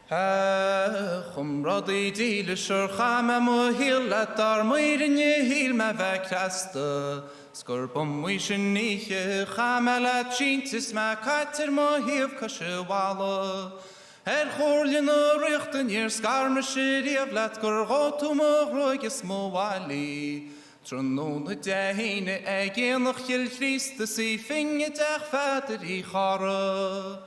Chumrodi díle chama mo hilat ar muirinne hil me vekraste. Scorbum wishin niche chamala chintis ma kater mo hiv kashewala. Chorlin richten hier skarme shiriev lat gorgotu mo roiges mo wali. Tronone dehine egen noch gil Christus I finge dag vader I chare.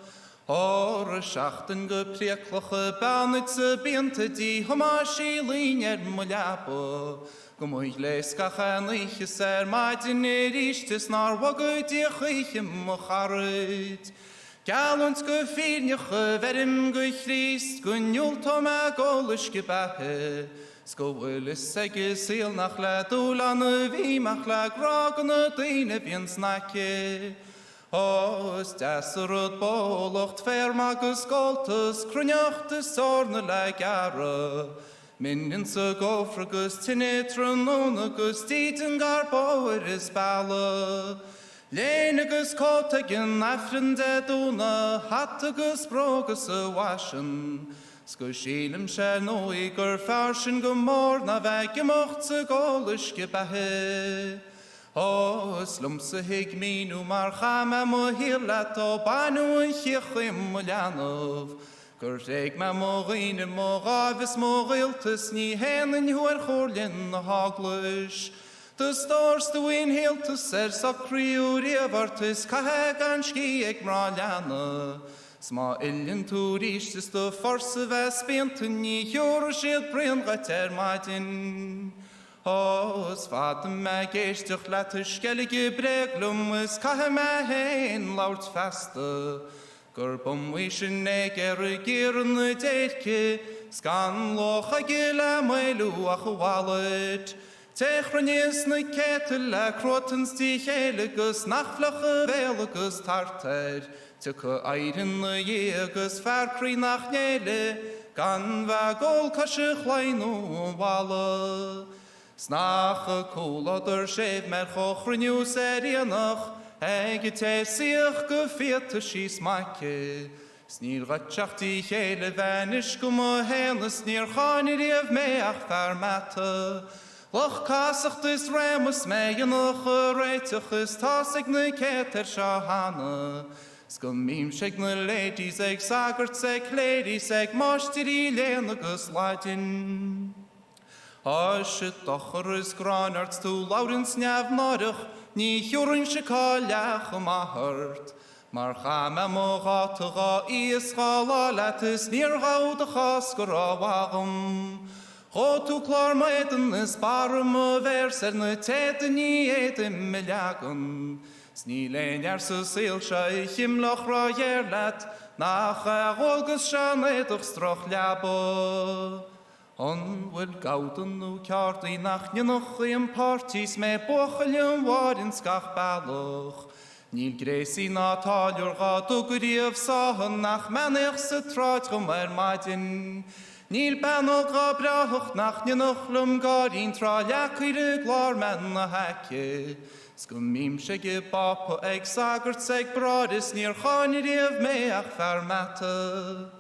Hore schachten geprieklige banitse binte die homashi liner mulabo. Gomoy les kachanich ser maiden eristes nar wagoit ich mocharit. Galons gefirnige verim gechrist gunjul toma golish gebahe. Skoelis sege sil nach la dolane wie mach la gragene dine wiens nakke. Os dasrot bolocht fermagus goltus krunjachtes orne legare. Minnen se gofragus tinetron onagus titen garboer is balle. Lenegus kotagen afrende dona hattagus brogus a waschen. Skushilem shenoi gur farschen gomorna vegemocht se golish gebahe. Os lumse hig minu marchama mo hirlato banu chichim mulyanov. Gurteg ma morine moravis moriltus ni henen huer chorlin haglush. De storste win hiltus sakriuri vartus kaheganski eg mraljana. Sma illen turistes de forse vespinten ni hjorskid bringater matin. Os vaden me geestich latterskellige breglummes kahe me hein laut faste. Gurbum wishin neger girne deitke, skan locha gila meilu achwalet. Techranis ne ketel a crotens die heligus nachflache veligus tarter. Tukke eiden ne jegus farkri nach nele, gan va gol kashe chleinu wale. Snache kola der schev mer chochrinu serianach, Egete sich gefierte schieß makke. Snir ratschach die hele vanish gumo hennes nir chani riev meach farmate. Loch kasach des ramus mege noch reitig is tasig ne keter shahane. Skumim shek ne ladies eg sagert seg ladies eg mashtiri lenagus latin. Ashe docher is granarts to laurens njav nadig. Ni hjorin shikallach ma hart. Mar chama mo gataga is galatus neer goude gaskara wagum. Gotu klar maiden is barum verser ne tete ni etem melagum. Snilen jarse sil shaich im loch rajerlat. Nach rolgus shan etoch stroch labo. On wil gouden nu kjart I nacht je nog in parties me bocheljen waren skach baloch. Nil gresi na taljor gat og griev sahen nach menigse traat maidin. Nil bennog brahocht nach je nog lum garin tra jakire glar menna hekke. Skum mim shege papa eg sagert seg bradis nir chani riev meach fermette.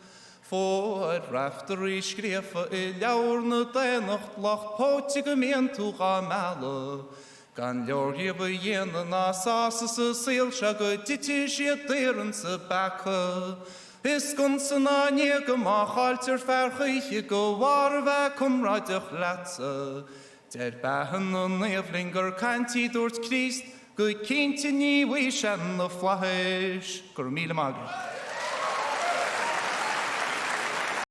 For rafter I skrefa I ljaurne denocht lacht potige mentu gamale. Gan ljorje bejene na sasese silsjage titish jeteren se bakke. Hiskunse na nege machalter vergeiche go warwe kom radig latse. Der behen en nevlinger kanti dort Christ, go kinti ni wishen of flahish. Gormile magre.